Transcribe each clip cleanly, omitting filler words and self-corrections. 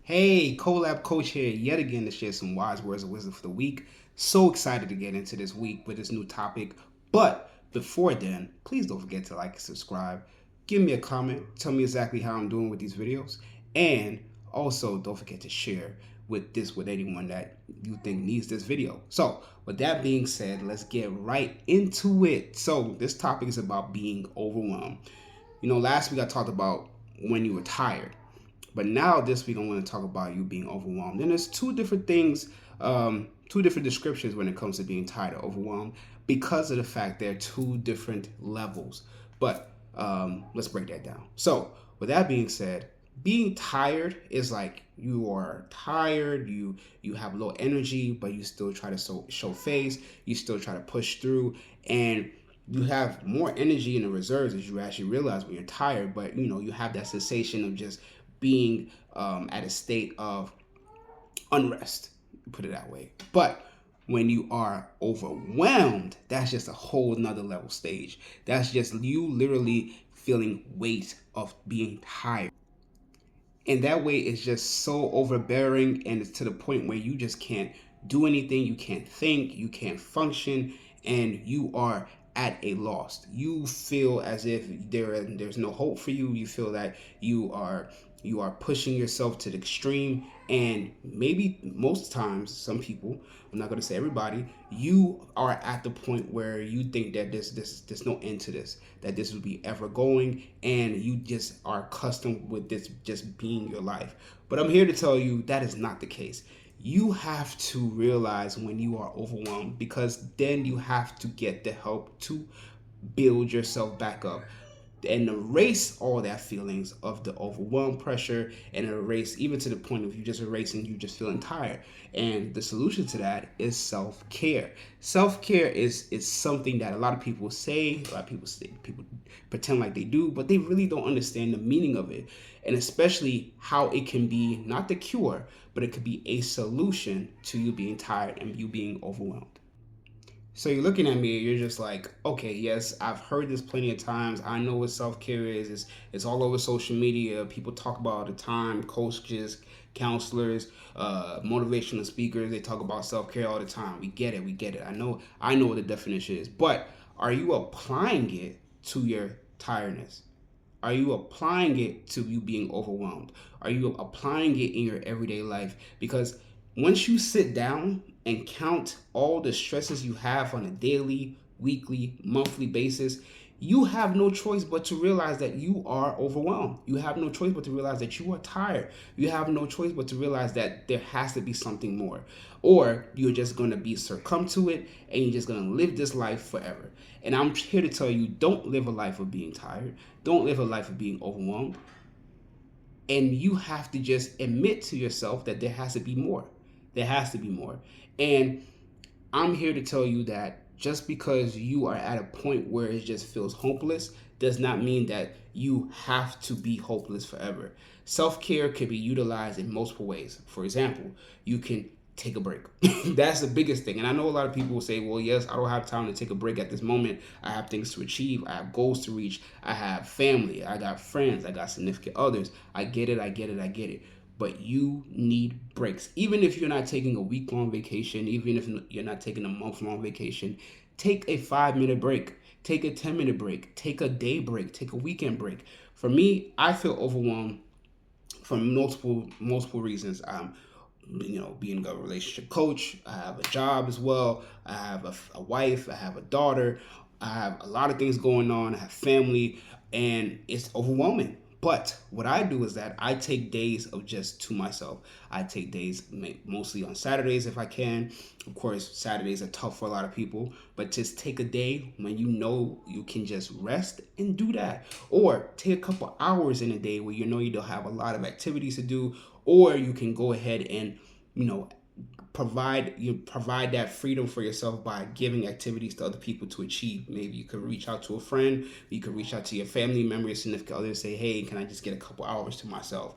Hey, Colab Coach here yet again to share some wise words of wisdom for the week. So excited to get into this week with this new topic. But before then, please don't forget to like and subscribe. Give me a comment. Tell me exactly how I'm doing with these videos. And also don't forget to share with anyone that you think needs this video. So with that being said, let's get right into it. So this topic is about being overwhelmed. Last week I talked about when you were tired. But now this week I want to talk about you being overwhelmed. And there's two different things, two different descriptions when it comes to being tired or overwhelmed because of the fact they're two different levels. But let's break that down. So with that being said, being tired is like you are tired, you have low energy, but you still try to show face, you still try to push through, and you have more energy in the reserves as you actually realize when you're tired. But you have that sensation of just being at a state of unrest, put it that way. But when you are overwhelmed, that's just a whole nother level stage. That's just you literally feeling weight of being tired. And that way it's just so overbearing, and it's to the point where you just can't do anything, you can't think, you can't function, and you are at a loss. You feel as if there's no hope for you. You feel that you are pushing yourself to the extreme, and maybe most times some people, I'm not going to say everybody, you are at the point where you think that there's no end to this, that this will be ever going, and you just are accustomed with this just being your life. But I'm here to tell you that is not the case. You have to realize when you are overwhelmed, because then you have to get the help to build yourself back up and erase all that feelings of the overwhelmed pressure, and erase even to the point of you just erasing you just feeling tired. And the solution to that is self-care. Self-care is something that a lot of people say, people pretend like they do, but they really don't understand the meaning of it, and especially how it can be not the cure, but it could be a solution to you being tired and you being overwhelmed. So you're looking at me, you're just like, okay, yes, I've heard this plenty of times. I know what self-care is. It's all over social media. People talk about it all the time. Coaches, counselors, motivational speakers, they talk about self-care all the time. We get it, we get it. I know what the definition is. But are you applying it to your tiredness? Are you applying it to you being overwhelmed? Are you applying it in your everyday life? Because once you sit down and count all the stresses you have on a daily, weekly, monthly basis, you have no choice but to realize that you are overwhelmed. You have no choice but to realize that you are tired. You have no choice but to realize that there has to be something more. Or you're just going to be succumb to it, and you're just going to live this life forever. And I'm here to tell you, don't live a life of being tired. Don't live a life of being overwhelmed. And you have to just admit to yourself that there has to be more. There has to be more. And I'm here to tell you that just because you are at a point where it just feels hopeless does not mean that you have to be hopeless forever. Self care can be utilized in multiple ways. For example, you can take a break. That's the biggest thing. And I know a lot of people will say, well, yes, I don't have time to take a break at this moment. I have things to achieve. I have goals to reach. I have family. I got friends. I got significant others. I get it. I get it. I get it. But you need breaks. Even if you're not taking a week-long vacation, even if you're not taking a month-long vacation, take a 5-minute break. Take a 10-minute break. Take a day break. Take a weekend break. For me, I feel overwhelmed for multiple reasons. Being a relationship coach, I have a job as well. I have a wife. I have a daughter. I have a lot of things going on. I have family, and it's overwhelming. But what I do is that I take days of just to myself. I take days mostly on Saturdays if I can. Of course, Saturdays are tough for a lot of people, but just take a day when you know you can just rest and do that. Or take a couple hours in a day where you know you don't have a lot of activities to do, or you can go ahead and, you know, provide that freedom for yourself by giving activities to other people to achieve. Maybe you could reach out to a friend, you could reach out to your family member, your significant other, and say, hey, can I just get a couple hours to myself?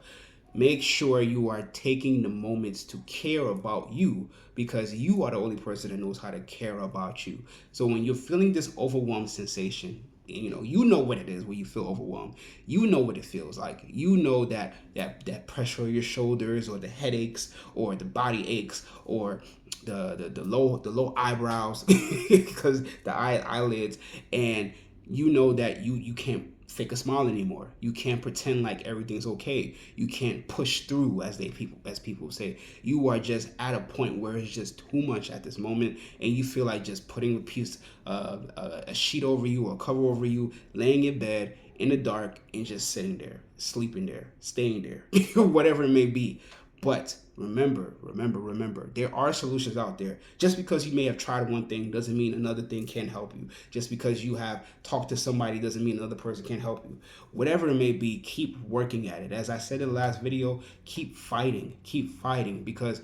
Make sure you are taking the moments to care about you, because you are the only person that knows how to care about you. So when you're feeling this overwhelmed sensation, You know what it is when you feel overwhelmed. You know what it feels like. You know that pressure on your shoulders, or the headaches, or the body aches, or the low eyebrows because the eyelids, and you know that you can't fake a smile anymore. You can't pretend like everything's okay. You can't push through, as people say. You are just at a point where it's just too much at this moment, and you feel like just putting a sheet over you, or a cover over you, laying in bed in the dark, and just sitting there, sleeping there, staying there, whatever it may be. But remember, there are solutions out there. Just because you may have tried one thing doesn't mean another thing can't help you. Just because you have talked to somebody doesn't mean another person can't help you. Whatever it may be, keep working at it. As I said in the last video, keep fighting, because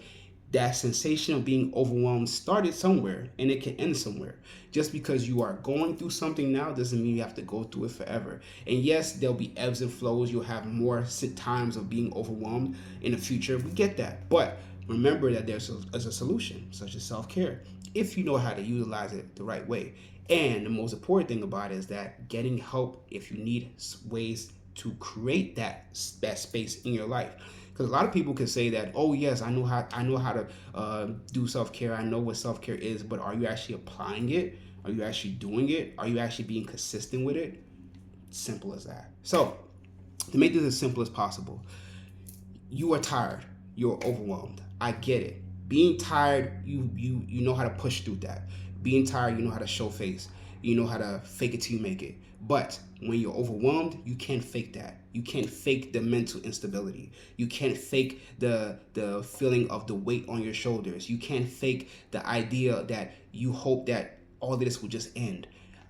that sensation of being overwhelmed started somewhere, and it can end somewhere. Just because you are going through something now doesn't mean you have to go through it forever. And yes, there'll be ebbs and flows. You'll have more times of being overwhelmed in the future. We get that. But remember that there's a solution, such as self-care, if you know how to utilize it the right way. And the most important thing about it is that getting help if you need ways to create that space in your life. Because a lot of people can say that, oh yes, I know how to do self-care. I know what self-care is, but are you actually applying it? Are you actually doing it? Are you actually being consistent with it? Simple as that. So to make this as simple as possible, you are tired, you're overwhelmed. I get it. Being tired, you know how to push through that. Being tired, you know how to show face. You know how to fake it till you make it. But when you're overwhelmed, you can't fake that. You can't fake the mental instability. You can't fake the feeling of the weight on your shoulders. You can't fake the idea that you hope that all of this will just end.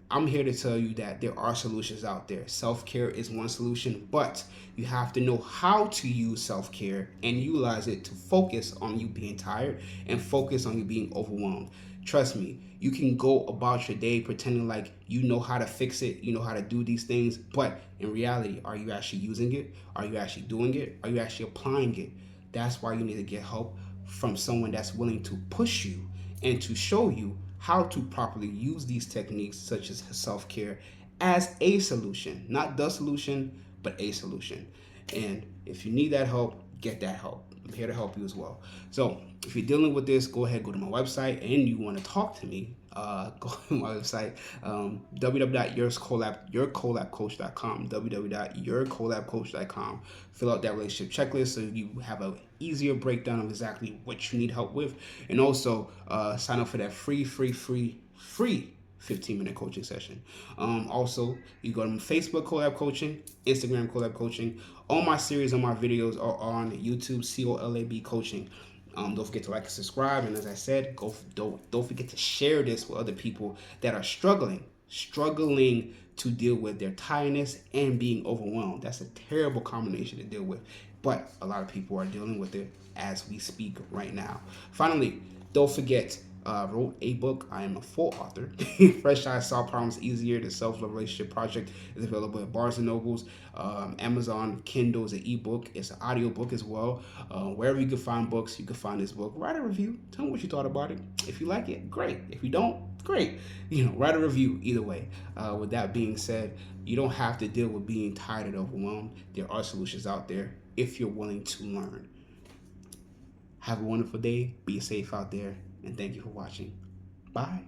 I'm here to tell you that there are solutions out there. Self-care is one solution, but you have to know how to use self-care and utilize it to focus on you being tired and focus on you being overwhelmed. Trust me, you can go about your day pretending like you know how to fix it, you know how to do these things, but in reality, are you actually using it? Are you actually doing it? Are you actually applying it? That's why you need to get help from someone that's willing to push you and to show you how to properly use these techniques, such as self-care, as a solution. Not the solution, but a solution. And if you need that help, get that help. I'm here to help you as well. So if you're dealing with this, go ahead, go to my website, and you want to talk to me, go to my website, www.yourcollabcoach.com, www.yourcollabcoach.com. Fill out that relationship checklist so you have an easier breakdown of exactly what you need help with. And also sign up for that free 15-minute coaching session. Also, you go to Facebook Collab Coaching, Instagram Collab Coaching. All my series, all my videos are on YouTube, COLAB Coaching. Don't forget to like and subscribe. And as I said, don't forget to share this with other people that are struggling to deal with their tiredness and being overwhelmed. That's a terrible combination to deal with. But a lot of people are dealing with it as we speak right now. Finally, don't forget, wrote a book. I am a full author. Fresh Eyes Solve Problems Easier. The Self-Love Relationship Project is available at Barnes & Nobles, Amazon, Kindle is an ebook. It's an audio book as well. Wherever you can find books, you can find this book. Write a review. Tell me what you thought about it. If you like it, great. If you don't, great. Write a review either way. With that being said, you don't have to deal with being tired and overwhelmed. There are solutions out there if you're willing to learn. Have a wonderful day. Be safe out there. And thank you for watching. Bye.